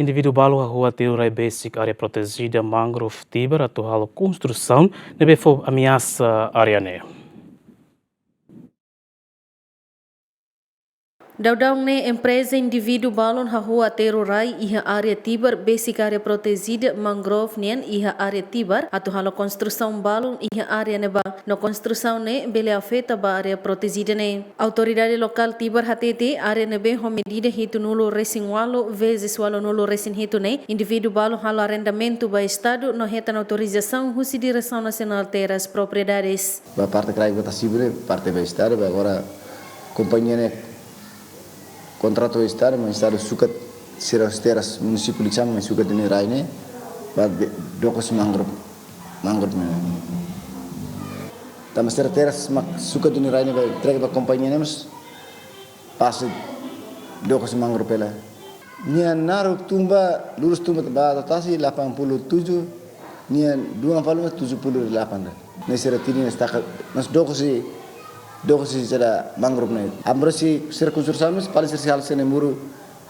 Indivíduo balu a rua Teorai Basic, área protegida, mangrove, tiber, atau halo construção, nebe for ameaça área ne. Daudang ne empresa indivíduo balon ha rua Terurai iha área tiber basic área protegida mangrove nien iha área tiber atau halo construção balon iha área neba no construção ne bele afeta ba área protegida ne. Autoridade local tiber hatete área nebe ho medida hitu nulo resin walo vezes walo nulo resin hitu ne indivíduo balon halo arrendamento ba estado no retan autorização husi direção nacional terras propriedades. A parte que está civil, parte ba estado, agora companhia ne contrato do Estado, mas o Estado suka as terras município de Chama, mas suka de Raine, para docos mangrove ne. Também as terras suka de Raine vai entregar para a companhia nemos, passa docos mangrove pela. Nia naru tumba, lurus tumba ba tatasi 87, nia dua palma 78. Nesse retiro está nas docos dosi sada mangrove na amro si ser construção para ser hal sene muru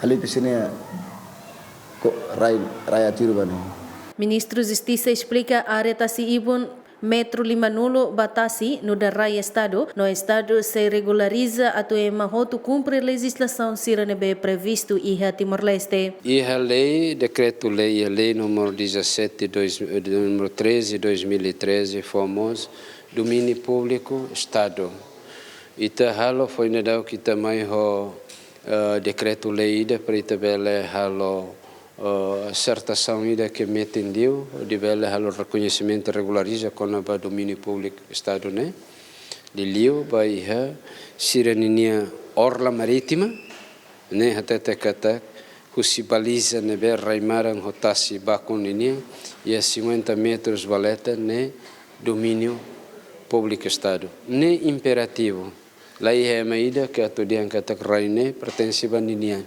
halite sene raya tiru bane. Ministro Justiça explica a área tasi ibun Metro Limanulo batasi no da raya estado, no estado se regulariza atau emahotu cumpre legislação siranebe previsto iha Timor-Leste. Iha lei, decreto-lei, a lei número 17, número 13, 2013, famoso, domínio público, estado. Ita halo foi nedau kita mai ho decreto-lei ida para ita bele halo acertação ida que metendiu de bele halo reconhecimento regulariza com a domínio público estado né de liu bai ha sireninia orla marítima né até kata husi baliza ne be raimaran hotasi bakun ini e a 50 metros valeta né domínio público estado né imperativo. Lá é maída que a tudian kata raine pertence baninian,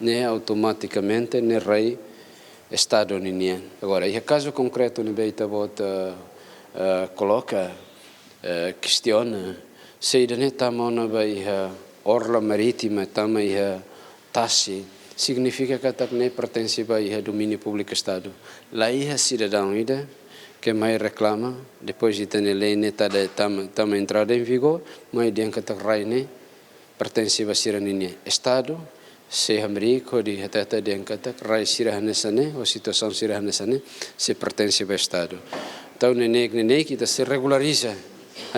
né automaticamente né rei estado ninian. Agora, e caso concreto ne beita bota coloca questiona se ida ne tamona vai orla marítima tama ia tasi significa kata ne pertence vai domínio público estado. Lá ia cidadão ida que mais reclama, depois de ter a lei tama entrada em vigor, mais de que raine pertence a siraninia Estado, se América de até de que rai sirahanesane ou situação sirahanesane se pertence ao Estado. Então nenê que se regulariza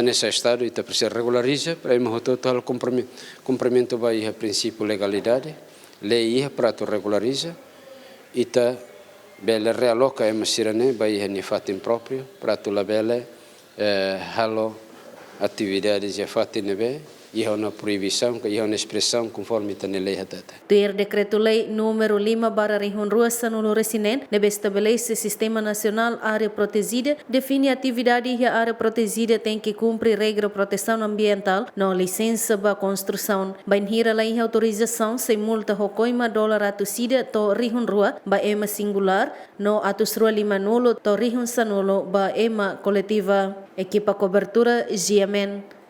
nesse Estado e se regulariza para uma total cumprimento vai a princípio legalidade, lei para tu regulariza e bele realoca é masirane vai ne fatin próprio para tu la bele halo atividades já fatin nebe e há uma proibição que há uma expressão conforme está na lei hatata. Ter decreto-lei número 5/2002 no Resinen deve estabelecer Sistema Nacional Área Protegida, define a atividade e a área protegida tem que cumprir regra de proteção ambiental, não licença para construção. Bain hira lá autorização sem multa hocoima $, to rihun rua ba ema singular, no atus rua limanulo to rihun sanulo ba ema coletiva. Equipa cobertura GMN.